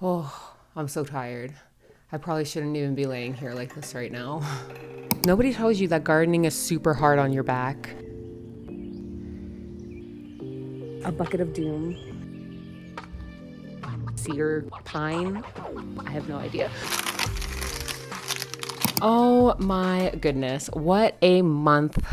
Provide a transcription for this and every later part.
Oh, I'm so tired. I probably shouldn't even be laying here like this right now. Nobody tells you that gardening is super hard on your back. A bucket of doom. Cedar, pine. I have no idea. Oh my goodness. What a month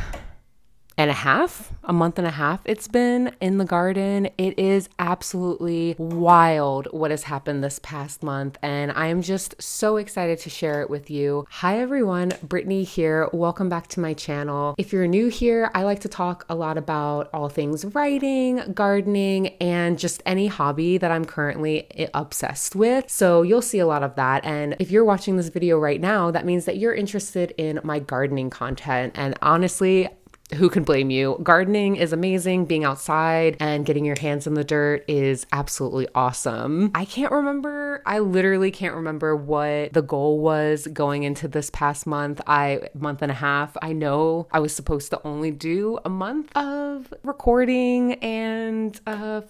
and a month and a half it's been in the garden. It is absolutely wild what has happened this past month, and I am just so excited to share it with you. Hi everyone, Brittany here. Welcome back to my channel. If you're new here, I like to talk a lot about all things writing, gardening, and just any hobby that I'm currently obsessed with. So you'll see a lot of that. And if you're watching this video right now, that means that you're interested in my gardening content. And honestly, who can blame you? Gardening is amazing. Being outside and getting your hands in the dirt is absolutely awesome. I literally can't remember what the goal was going into this past month and a half. I know I was supposed to only do a month of recording and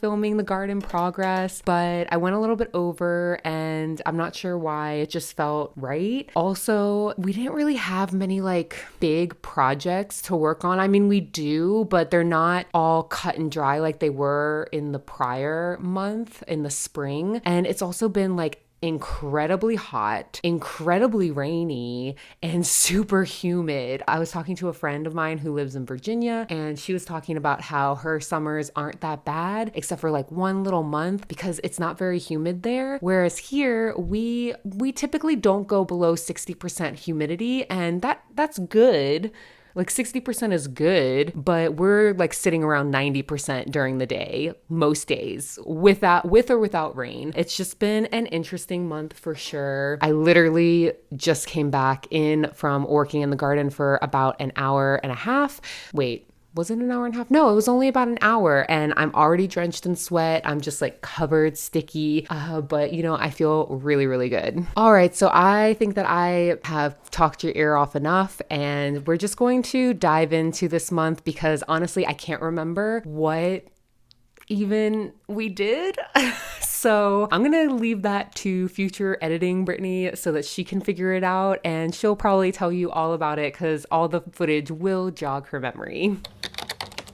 filming the garden progress, but I went a little bit over and I'm not sure why. It just felt right. Also, we didn't really have many big projects to work on. I mean, we do, but they're not all cut and dry like they were in the prior month in the spring. And it's also been incredibly hot, incredibly rainy, and super humid. I was talking to a friend of mine who lives in Virginia, and she was talking about how her summers aren't that bad, except for one little month because it's not very humid there. Whereas here, we typically don't go below 60% humidity, and that's good. 60% is good, but we're sitting around 90% during the day, most days, with or without rain. It's just been an interesting month for sure. I literally just came back in from working in the garden for about an hour and a half. Wait. Was it an hour and a half? No, it was only about an hour, and I'm already drenched in sweat. I'm just covered, sticky, but I feel really, really good. All right, so I think that I have talked your ear off enough, and we're just going to dive into this month because honestly, I can't remember what even we did. So I'm gonna leave that to future editing Brittany so that she can figure it out, and she'll probably tell you all about it because all the footage will jog her memory.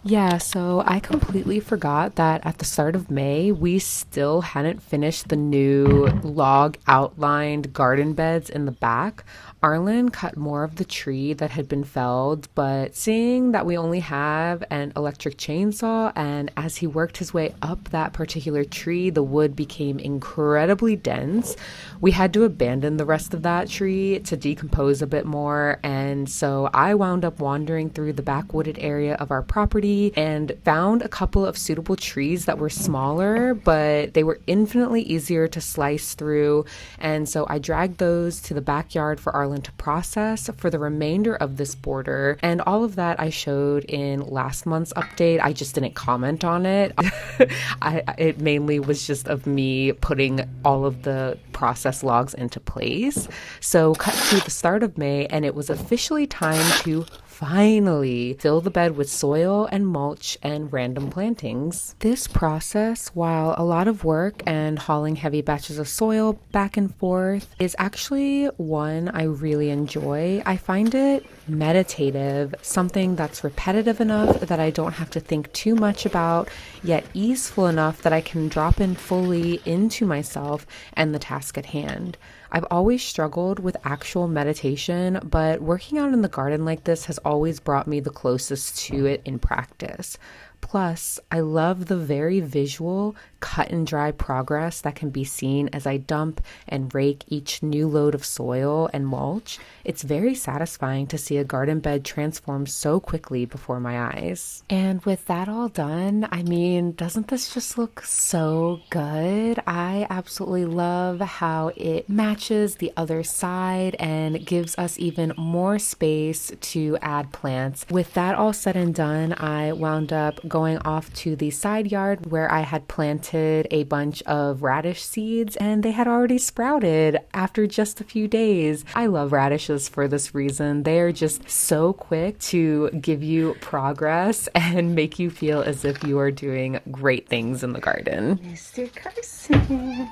Yeah, so I completely forgot that at the start of May, we still hadn't finished the new log outlined garden beds in the back. Arlen cut more of the tree that had been felled, but seeing that we only have an electric chainsaw, and as he worked his way up that particular tree, the wood became incredibly dense. We had to abandon the rest of that tree to decompose a bit more, and so I wound up wandering through the back wooded area of our property and found a couple of suitable trees that were smaller, but they were infinitely easier to slice through, and so I dragged those to the backyard for Arlen to process for the remainder of this border. And all of that I showed in last month's update. I just didn't comment on it. It mainly was just of me putting all of the process logs into place. So cut to the start of May, and it was officially time to finally fill the bed with soil and mulch and random plantings. This process, while a lot of work and hauling heavy batches of soil back and forth, is actually one I really enjoy. I find it meditative, something that's repetitive enough that I don't have to think too much about, yet easeful enough that I can drop in fully into myself and the task at hand. I've always struggled with actual meditation, but working out in the garden like this has always brought me the closest to it in practice. Plus, I love the very visual, cut and dry progress that can be seen as I dump and rake each new load of soil and mulch. It's very satisfying to see a garden bed transform so quickly before my eyes. And with that all done, I mean, doesn't this just look so good? I absolutely love how it matches the other side and gives us even more space to add plants. With that all said and done, I wound up going off to the side yard where I had planted planted a bunch of radish seeds and they had already sprouted after just a few days. I love radishes for this reason. They are just so quick to give you progress and make you feel as if you are doing great things in the garden. Mr. Carson.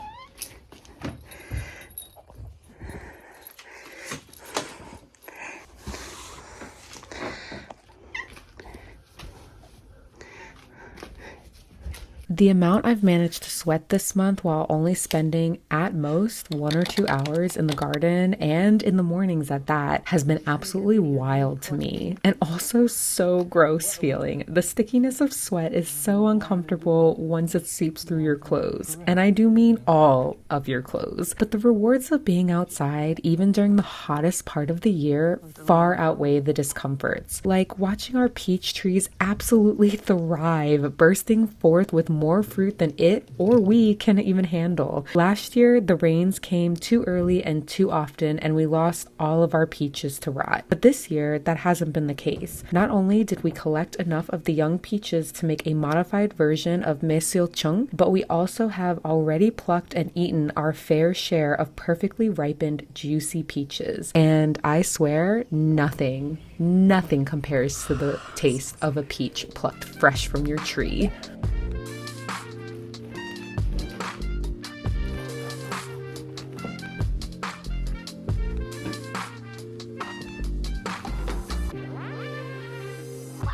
The amount I've managed to sweat this month while only spending at most 1 or 2 hours in the garden and in the mornings at that has been absolutely wild to me, and also so gross feeling. The stickiness of sweat is so uncomfortable once it seeps through your clothes, and I do mean all of your clothes. But the rewards of being outside, even during the hottest part of the year, far outweigh the discomforts. Like watching our peach trees absolutely thrive, bursting forth with more fruit than it or we can even handle. Last year, the rains came too early and too often, and we lost all of our peaches to rot. But this year, that hasn't been the case. Not only did we collect enough of the young peaches to make a modified version of Chung, but we also have already plucked and eaten our fair share of perfectly ripened, juicy peaches. And I swear, nothing compares to the taste of a peach plucked fresh from your tree.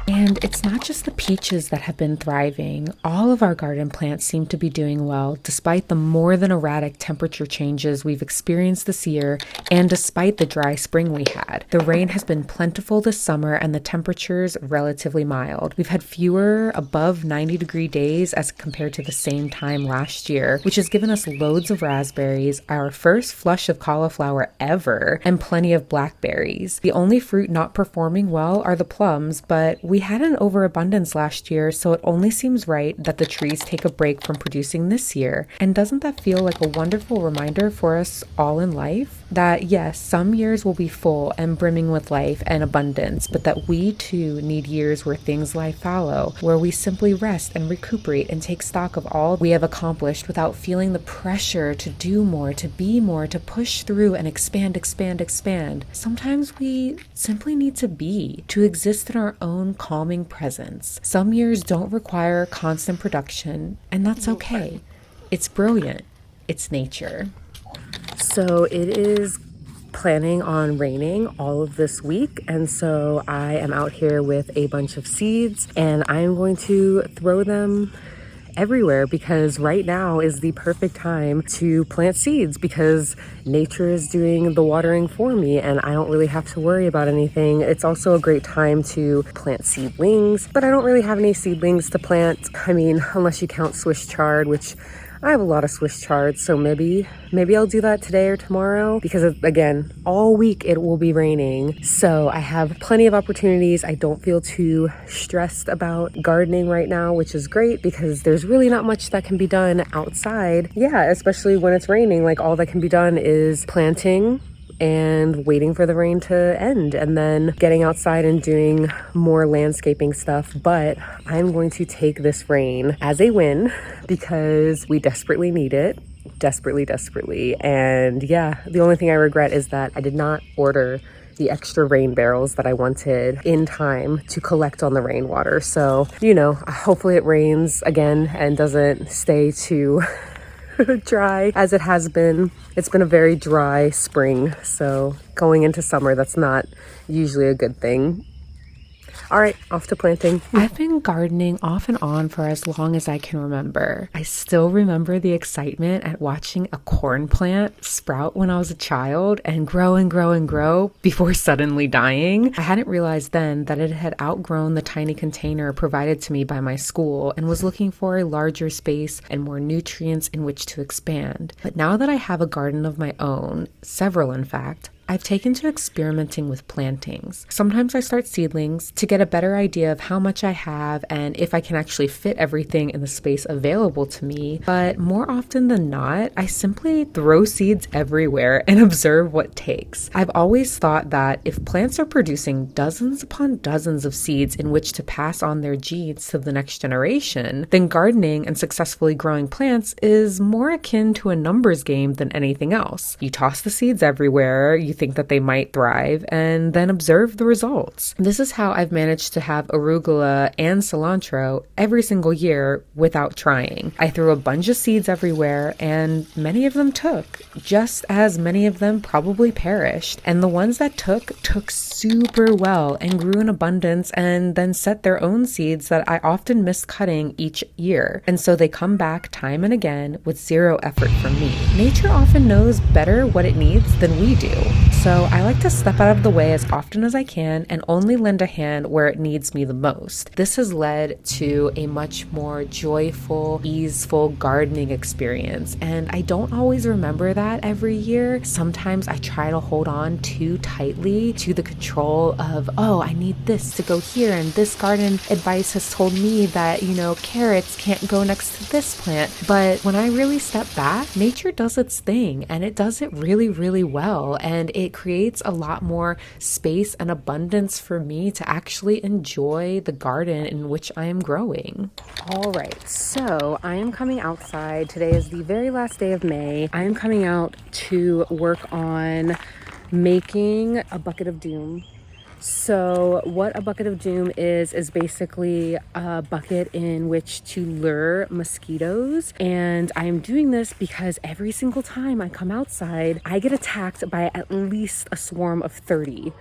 And it's not just the peaches that have been thriving. All of our garden plants seem to be doing well, despite the more than erratic temperature changes we've experienced this year, and despite the dry spring we had. The rain has been plentiful this summer, and the temperatures relatively mild. We've had fewer above 90-degree days as compared to the same time last year, which has given us loads of raspberries, our first flush of cauliflower ever, and plenty of blackberries. The only fruit not performing well are the plums, but we had an overabundance last year, so it only seems right that the trees take a break from producing this year. And doesn't that feel like a wonderful reminder for us all in life? That yes, some years will be full and brimming with life and abundance, but that we too need years where things lie fallow, where we simply rest and recuperate and take stock of all we have accomplished without feeling the pressure to do more, to be more, to push through and expand. Sometimes we simply need to be, to exist in our own calming presence. Some years don't require constant production, and that's okay. It's brilliant. It's nature. So it is planning on raining all of this week, and so I am out here with a bunch of seeds, and I'm going to throw them everywhere because right now is the perfect time to plant seeds because nature is doing the watering for me and I don't really have to worry about anything. It's also a great time to plant seedlings, but I don't really have any seedlings to plant. I mean, unless you count Swiss chard, which I have a lot of Swiss chard, so maybe I'll do that today or tomorrow because again, all week it will be raining. So I have plenty of opportunities. I don't feel too stressed about gardening right now, which is great because there's really not much that can be done outside. Yeah, especially when it's raining, like all that can be done is planting and waiting for the rain to end and then getting outside and doing more landscaping stuff. But I'm going to take this rain as a win because we desperately need it. Desperately. And yeah, the only thing I regret is that I did not order the extra rain barrels that I wanted in time to collect on the rainwater. So, hopefully it rains again and doesn't stay too dry as it has been. It's been a very dry spring, so going into summer, that's not usually a good thing. All right, off to planting. I've been gardening off and on for as long as I can remember. I still remember the excitement at watching a corn plant sprout when I was a child and grow before suddenly dying. I hadn't realized then that it had outgrown the tiny container provided to me by my school and was looking for a larger space and more nutrients in which to expand. But now that I have a garden of my own, several in fact, I've taken to experimenting with plantings. Sometimes I start seedlings to get a better idea of how much I have and if I can actually fit everything in the space available to me. But more often than not, I simply throw seeds everywhere and observe what takes. I've always thought that if plants are producing dozens upon dozens of seeds in which to pass on their genes to the next generation, then gardening and successfully growing plants is more akin to a numbers game than anything else. You toss the seeds everywhere, you think that they might thrive, and then observe the results. This is how I've managed to have arugula and cilantro every single year without trying. I threw a bunch of seeds everywhere, and many of them took, just as many of them probably perished. And the ones that took super well and grew in abundance and then set their own seeds that I often miss cutting each year. And so they come back time and again with zero effort from me. Nature often knows better what it needs than we do. So I like to step out of the way as often as I can and only lend a hand where it needs me the most. This has led to a much more joyful, easeful gardening experience. And I don't always remember that every year. Sometimes I try to hold on too tightly to the control of, oh, I need this to go here. And this garden advice has told me that, carrots can't go next to this plant. But when I really step back, nature does its thing and it does it really, really well. And it creates a lot more space and abundance for me to actually enjoy the garden in which I am growing. All right, so I am coming outside. Today is the very last day of May. I am coming out to work on making a bucket of doom. So what a bucket of doom is basically a bucket in which to lure mosquitoes. And I'm doing this because every single time I come outside, I get attacked by at least a swarm of 30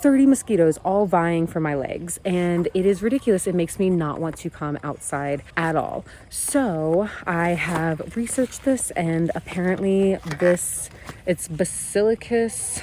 mosquitoes, all vying for my legs. And it is ridiculous. It makes me not want to come outside at all. So I have researched this, and apparently it's Basilicus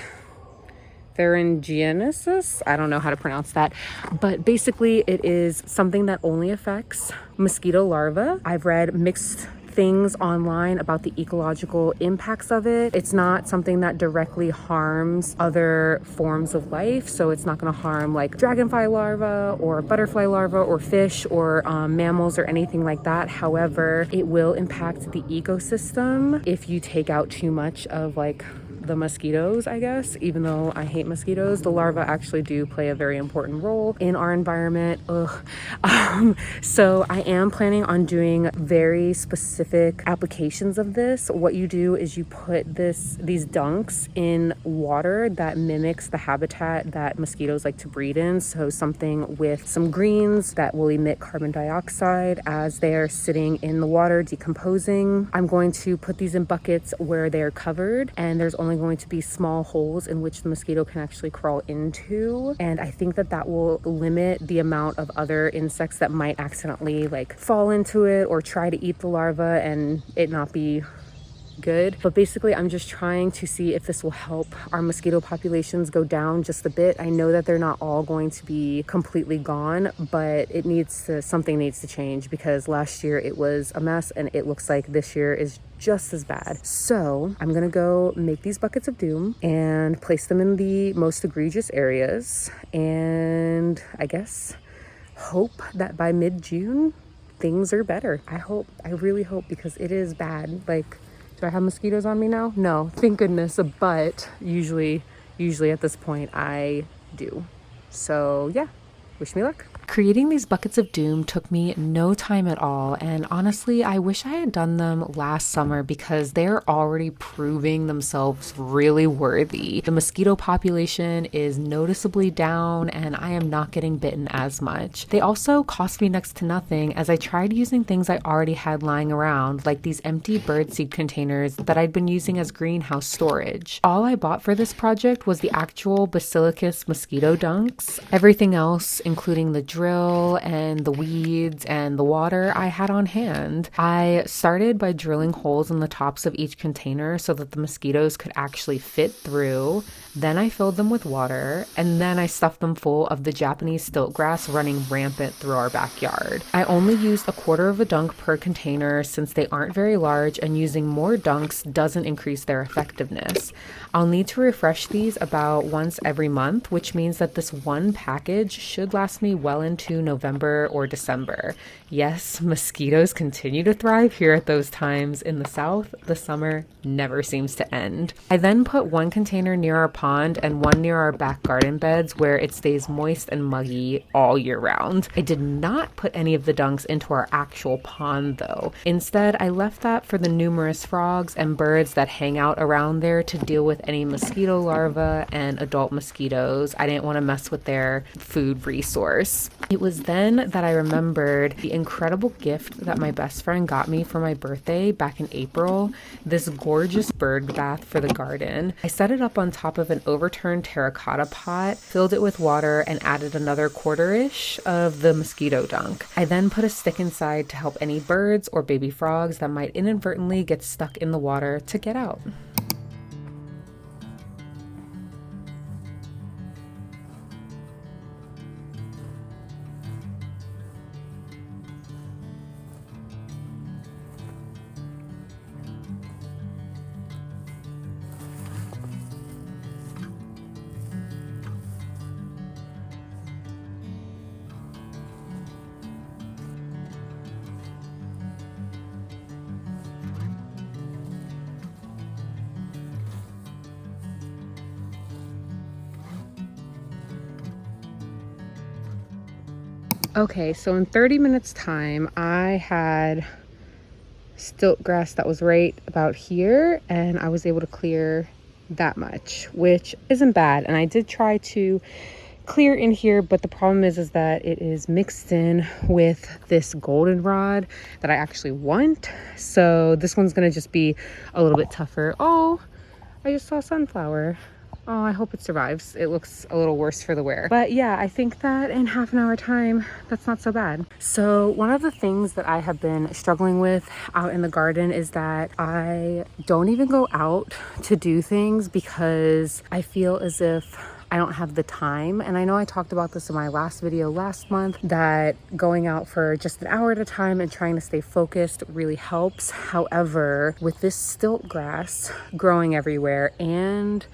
thuringiensis. I don't know how to pronounce that, but basically it is something that only affects mosquito larvae. I've read mixed things online about the ecological impacts of it. It's not something that directly harms other forms of life. So it's not going to harm like dragonfly larvae or butterfly larvae or fish or mammals or anything like that. However, it will impact the ecosystem if you take out too much of like the mosquitoes, I guess. Even though I hate mosquitoes, the larvae actually do play a very important role in our environment. So I am planning on doing very specific applications of this. What you do is you put these dunks in water that mimics the habitat that mosquitoes like to breed in. So something with some greens that will emit carbon dioxide as they are sitting in the water decomposing. I'm going to put these in buckets where they're covered, and there's only going to be small holes in which the mosquito can actually crawl into. And I think that will limit the amount of other insects that might accidentally like fall into it or try to eat the larva and it not be good. But basically I'm just trying to see if this will help our mosquito populations go down just a bit. I know that they're not all going to be completely gone, but something needs to change, because last year it was a mess and it looks like this year is just as bad. So I'm gonna go make these buckets of doom and place them in the most egregious areas, and I guess hope that by mid-June things are better. I really hope, because it is bad. Like, do I have mosquitoes on me now? No, thank goodness, but usually at this point I do. So yeah, wish me luck. Creating these buckets of doom took me no time at all, and honestly, I wish I had done them last summer because they're already proving themselves really worthy. The mosquito population is noticeably down, and I am not getting bitten as much. They also cost me next to nothing, as I tried using things I already had lying around, like these empty birdseed containers that I'd been using as greenhouse storage. All I bought for this project was the actual Basilicus mosquito dunks. Everything else, including the drill and the weeds and the water I had on hand. I started by drilling holes in the tops of each container so that the mosquitoes could actually fit through. Then I filled them with water, and then I stuffed them full of the Japanese stiltgrass running rampant through our backyard. I only used a quarter of a dunk per container since they aren't very large, and using more dunks doesn't increase their effectiveness. I'll need to refresh these about once every month, which means that this one package should last me well into November or December. Yes, mosquitoes continue to thrive here at those times. In the south, the summer never seems to end. I then put one container near our pond and one near our back garden beds where it stays moist and muggy all year round. I did not put any of the dunks into our actual pond though. Instead, I left that for the numerous frogs and birds that hang out around there to deal with any mosquito larvae and adult mosquitoes. I didn't want to mess with their food resource. It was then that I remembered the incredible gift that my best friend got me for my birthday back in April, this gorgeous bird bath for the garden. I set it up on top of an overturned terracotta pot, filled it with water, and added another quarter-ish of the mosquito dunk. I then put a stick inside to help any birds or baby frogs that might inadvertently get stuck in the water to get out. Okay, so in 30 minutes time, I had stiltgrass that was right about here, and I was able to clear that much, which isn't bad. And I did try to clear in here, but the problem is that it is mixed in with this goldenrod that I actually want. So this one's gonna just be a little bit tougher. Oh, I just saw a sunflower. Oh, I hope it survives. It looks a little worse for the wear. But yeah, I think that in half an hour time, that's not so bad. So one of the things that I have been struggling with out in the garden is that I don't even go out to do things because I feel as if I don't have the time. And I know I talked about this in my last video last month, that going out for just an hour at a time and trying to stay focused really helps. However, with this stiltgrass growing everywhere and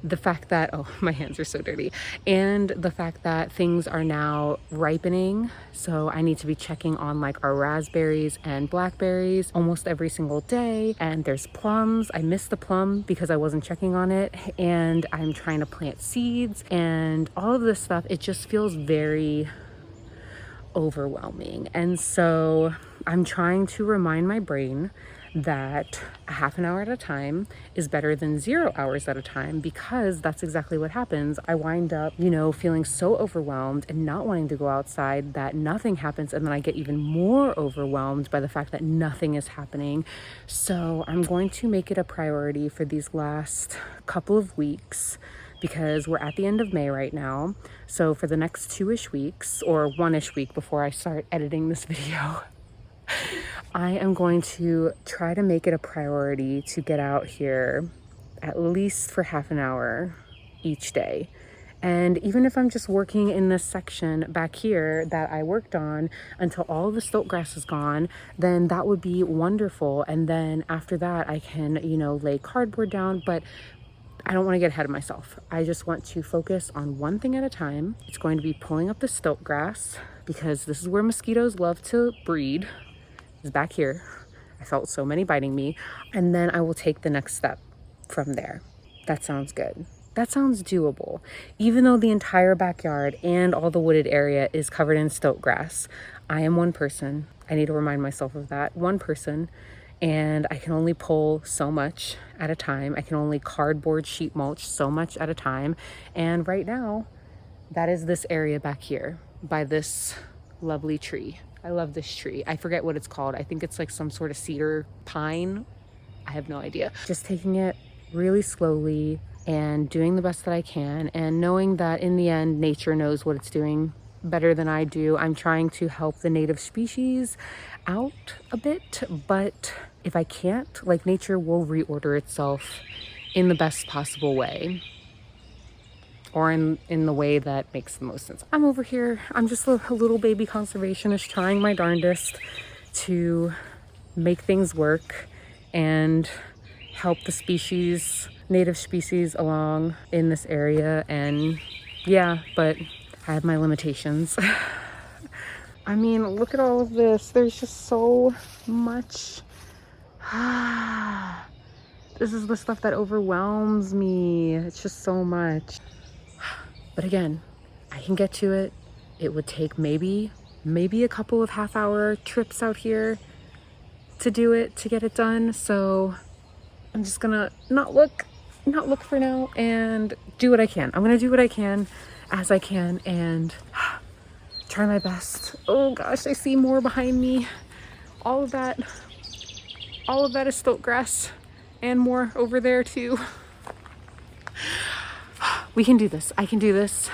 the fact that, oh, my hands are so dirty, and the fact that things are now ripening, so I need to be checking on like our raspberries and blackberries almost every single day. And there's plums. I missed the plum because I wasn't checking on it, and I'm trying to plant seeds and all of this stuff. It just feels very overwhelming. And so I'm trying to remind my brain that a half an hour at a time is better than 0 hours at a time, because that's exactly what happens. I wind up, feeling so overwhelmed and not wanting to go outside that nothing happens, and then I get even more overwhelmed by the fact that nothing is happening. So I'm going to make it a priority for these last couple of weeks, because we're at the end of May right now. So for the next 2-ish weeks, or 1-ish week before I start editing this video, I am going to try to make it a priority to get out here at least for half an hour each day. And even if I'm just working in this section back here that I worked on until all of the stiltgrass is gone, then that would be wonderful. And then after that, I can, lay cardboard down, but I don't want to get ahead of myself. I just want to focus on one thing at a time. It's going to be pulling up the stiltgrass, because this is where mosquitoes love to breed. Is back here. I felt so many biting me. And then I will take the next step from there. That sounds good. That sounds doable. Even though the entire backyard and all the wooded area is covered in stiltgrass, I am one person. I need to remind myself of that. One person. And I can only pull so much at a time. I can only cardboard sheet mulch so much at a time. And right now, that is this area back here by this lovely tree. I love this tree. I forget what it's called. I think it's like some sort of cedar pine. I have no idea. Just taking it really slowly and doing the best that I can, and knowing that in the end, nature knows what it's doing better than I do. I'm trying to help the native species out a bit, but if I can't, like, nature will reorder itself in the best possible way, or in the way that makes the most sense. I'm over here, I'm just a little baby conservationist trying my darndest to make things work and help the species, native species along in this area. And yeah, but I have my limitations. I mean, look at all of this. There's just so much. This is the stuff that overwhelms me. It's just so much. But again, I can get to it. It would take maybe a couple of half-hour trips out here to do it, to get it done. So I'm just gonna not look for now and do what I can. I'm gonna do what I can as I can and try my best. Oh gosh, I see more behind me. All of that is Stiltgrass and more over there too. We can do this. I can do this.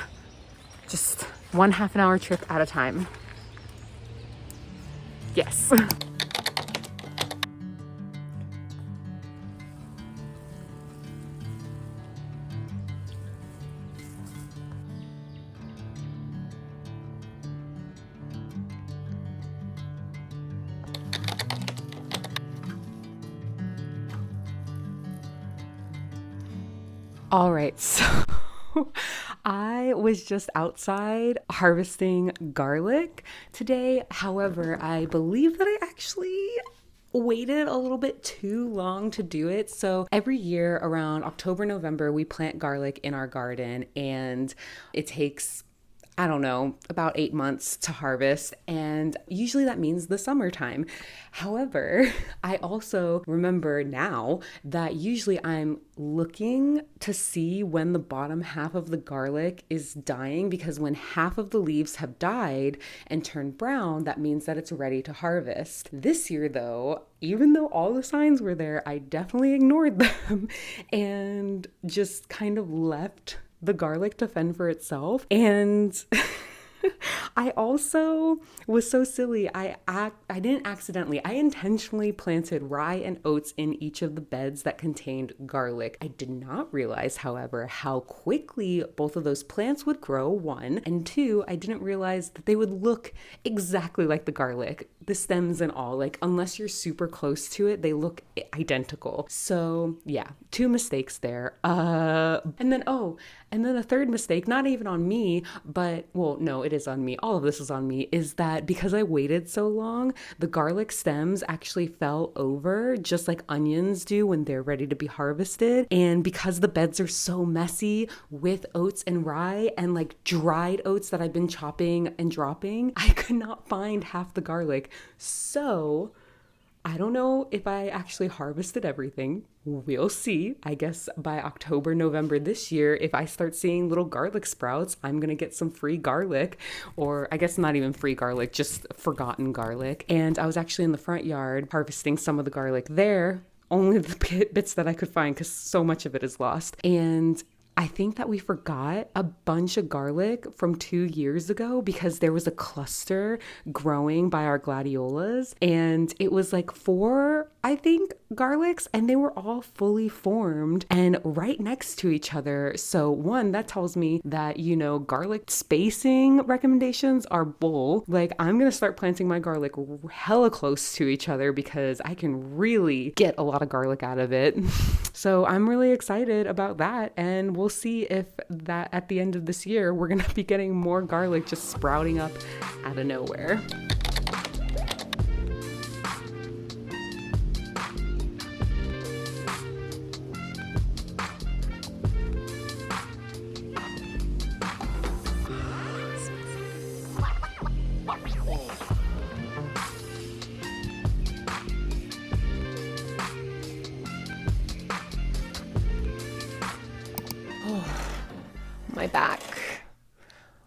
Just one half-an-hour trip at a time. Yes. All right, so I was just outside harvesting garlic today. However, I believe that I actually waited a little bit too long to do it. So every year around October, November, we plant garlic in our garden, and it takes, I don't know, about 8 months to harvest. And usually that means the summertime. However, I also remember now that usually I'm looking to see when the bottom half of the garlic is dying, because when half of the leaves have died and turned brown, that means that it's ready to harvest. This year though, even though all the signs were there, I definitely ignored them and just kind of left the garlic to fend for itself. And I also was so silly. I didn't accidentally, I intentionally planted rye and oats in each of the beds that contained garlic. I did not realize, however, how quickly both of those plants would grow, one, and two, I didn't realize that they would look exactly like the garlic, the stems and all. Like, unless you're super close to it, they look identical. So yeah, 2 mistakes there. And then a third mistake, not even on me, but, well, no, it is on me. All of this is on me, is that because I waited so long, the garlic stems actually fell over just like onions do when they're ready to be harvested. And because the beds are so messy with oats and rye and like dried oats that I've been chopping and dropping, I could not find half the garlic. So I don't know if I actually harvested everything. We'll see. I guess by October, November this year, if I start seeing little garlic sprouts, I'm going to get some free garlic, or I guess not even free garlic, just forgotten garlic. And I was actually in the front yard harvesting some of the garlic there, only the bits that I could find because so much of it is lost. And I think that we forgot a bunch of garlic from 2 years ago because there was a cluster growing by our gladiolas, and it was like 4, I think, garlics, and they were all fully formed and right next to each other. So one, that tells me that, garlic spacing recommendations are bull. Like, I'm gonna start planting my garlic hella close to each other because I can really get a lot of garlic out of it. So I'm really excited about that, and we'll see if that at the end of this year we're gonna be getting more garlic just sprouting up out of nowhere. My back.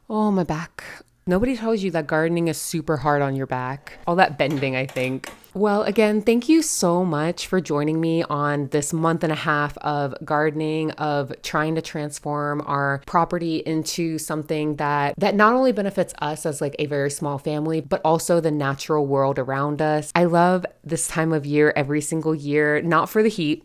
Oh, my back. Nobody tells you that gardening is super hard on your back. All that bending, I think. Well, again, thank you so much for joining me on this month and a half of gardening, of trying to transform our property into something that not only benefits us as like a very small family, but also the natural world around us. I love this time of year every single year, not for the heat,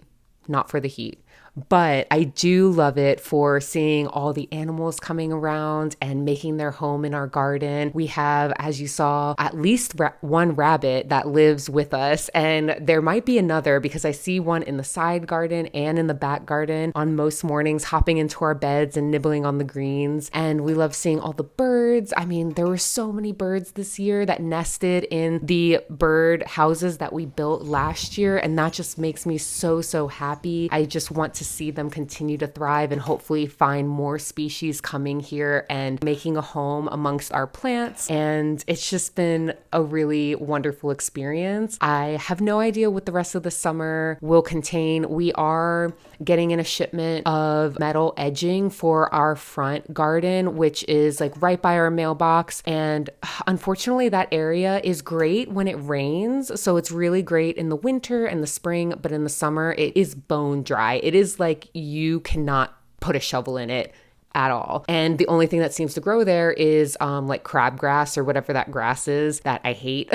but I do love it for seeing all the animals coming around and making their home in our garden. We have, as you saw, at least one rabbit that lives with us, and there might be another because I see one in the side garden and in the back garden on most mornings, hopping into our beds and nibbling on the greens. And we love seeing all the birds. I mean, there were so many birds this year that nested in the bird houses that we built last year, and that just makes me so happy. I just want to see them continue to thrive and hopefully find more species coming here and making a home amongst our plants. And it's just been a really wonderful experience. I have no idea what the rest of the summer will contain. We are getting in a shipment of metal edging for our front garden, which is like right by our mailbox. And unfortunately, that area is great when it rains. So it's really great in the winter and the spring, but in the summer, it is bone dry. It is like you cannot put a shovel in it at all. And the only thing that seems to grow there is like crabgrass or whatever that grass is that I hate.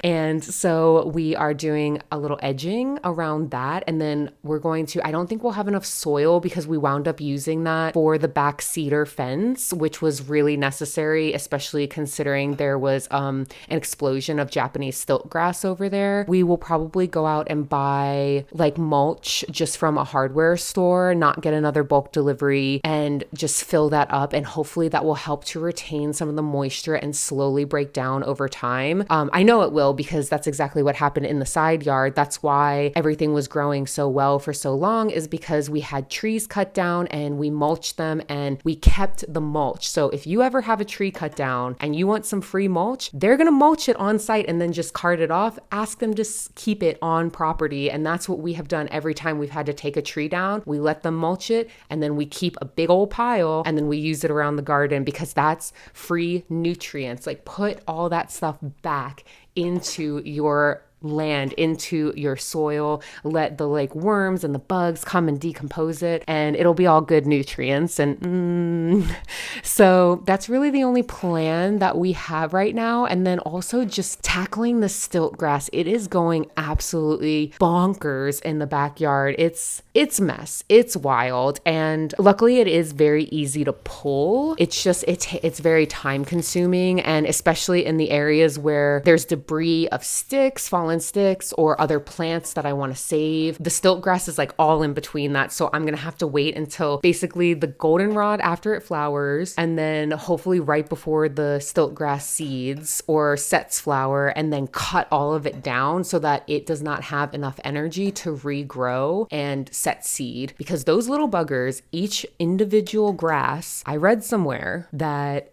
And so we are doing a little edging around that. And then we're going to, I don't think we'll have enough soil because we wound up using that for the back cedar fence, which was really necessary, especially considering there was an explosion of Japanese stiltgrass over there. We will probably go out and buy like mulch just from a hardware store, not get another bulk delivery, and just fill that up, and hopefully that will help to retain some of the moisture and slowly break down over time. I know it will because that's exactly what happened in the side yard. That's why everything was growing so well for so long, is because we had trees cut down and we mulched them and we kept the mulch. So if you ever have a tree cut down and you want some free mulch, they're going to mulch it on site and then just cart it off. Ask them to keep it on property. And that's what we have done every time we've had to take a tree down. We let them mulch it and then we keep a big old pile and then we use it around the garden because that's free nutrients. Like, put all that stuff back into your land, into your soil. Let the like worms and the bugs come and decompose it, and it'll be all good nutrients. And so that's really the only plan that we have right now. And then also just tackling the stiltgrass. It is going absolutely bonkers in the backyard. It's a mess. It's wild. And luckily it is very easy to pull. It's just, it's very time consuming. And especially in the areas where there's debris of sticks, fallen sticks, or other plants that I want to save. The stiltgrass is like all in between that. So I'm going to have to wait until basically the goldenrod after it flowers, and then hopefully right before the stiltgrass seeds or sets flower, and then cut all of it down so that it does not have enough energy to regrow and set seed. Because those little buggers, each individual grass, I read somewhere that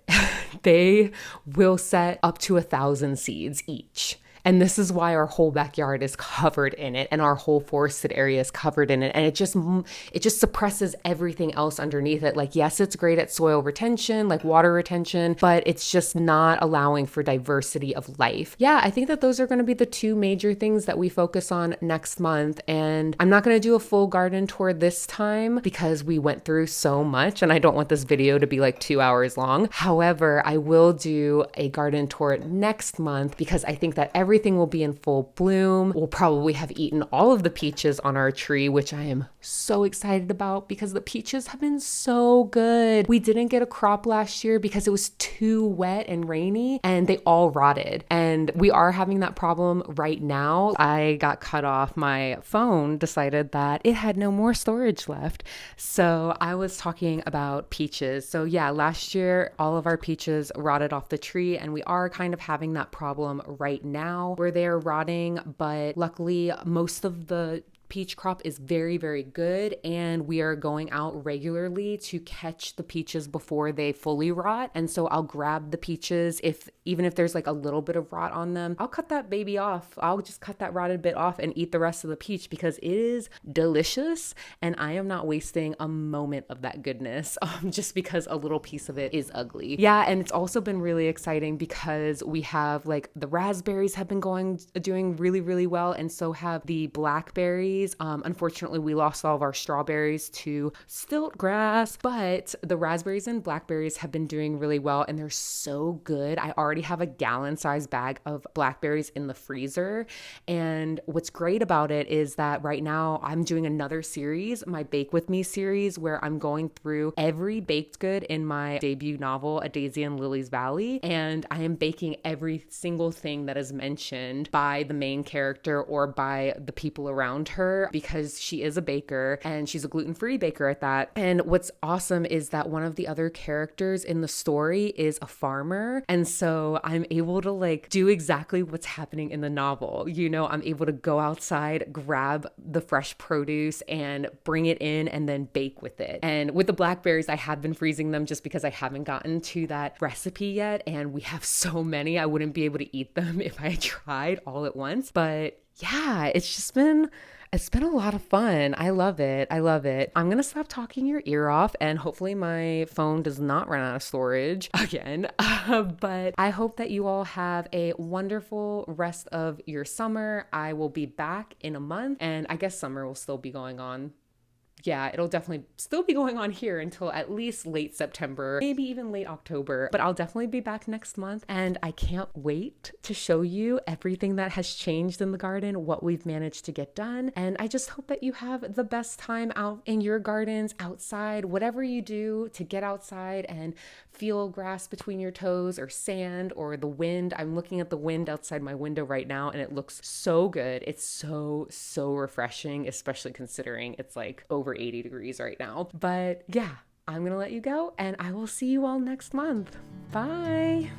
they will set up to 1,000 seeds each. And this is why our whole backyard is covered in it, and our whole forested area is covered in it. And it just suppresses everything else underneath it. Like, yes, it's great at soil retention, like water retention, but it's just not allowing for diversity of life. Yeah, I think that those are going to be the two major things that we focus on next month. And I'm not going to do a full garden tour this time because we went through so much and I don't want this video to be like 2 hours long. However, I will do a garden tour next month because I think that everything will be in full bloom. We'll probably have eaten all of the peaches on our tree, which I am so excited about because the peaches have been so good. We didn't get a crop last year because it was too wet and rainy and they all rotted. And we are having that problem right now. I got cut off. My phone decided that it had no more storage left. So I was talking about peaches. So yeah, last year, all of our peaches rotted off the tree, and we are kind of having that problem right now where they're rotting, but luckily most of the peach crop is very, very good, and we are going out regularly to catch the peaches before they fully rot. And so I'll grab the peaches, even if there's like a little bit of rot on them, I'll cut that baby off. I'll just cut that rotted bit off and eat the rest of the peach because it is delicious, and I am not wasting a moment of that goodness just because a little piece of it is ugly. Yeah, and it's also been really exciting because we have like the raspberries have been doing really, really well, and so have the blackberries. Unfortunately, we lost all of our strawberries to Stiltgrass, but the raspberries and blackberries have been doing really well, and they're so good. I already have a gallon-sized bag of blackberries in the freezer, and what's great about it is that right now I'm doing another series, my Bake With Me series, where I'm going through every baked good in my debut novel, A Daisy in Lily's Valley, and I am baking every single thing that is mentioned by the main character or by the people around her, because she is a baker and she's a gluten-free baker at that. And what's awesome is that one of the other characters in the story is a farmer, and so I'm able to like do exactly what's happening in the novel. You know, I'm able to go outside, grab the fresh produce and bring it in and then bake with it. And with the blackberries, I have been freezing them just because I haven't gotten to that recipe yet, and we have so many I wouldn't be able to eat them if I tried all at once. But yeah, it's been a lot of fun. I love it. I love it. I'm going to stop talking your ear off, and hopefully my phone does not run out of storage again. But I hope that you all have a wonderful rest of your summer. I will be back in a month, and I guess summer will still be going on. Yeah, it'll definitely still be going on here until at least late September, maybe even late October, but I'll definitely be back next month, and I can't wait to show you everything that has changed in the garden, what we've managed to get done, and I just hope that you have the best time out in your gardens, outside, whatever you do to get outside and feel grass between your toes or sand or the wind. I'm looking at the wind outside my window right now, and it looks so good. It's so refreshing, especially considering it's like over 80 degrees right now. But yeah, I'm gonna let you go, and I will see you all next month. Bye.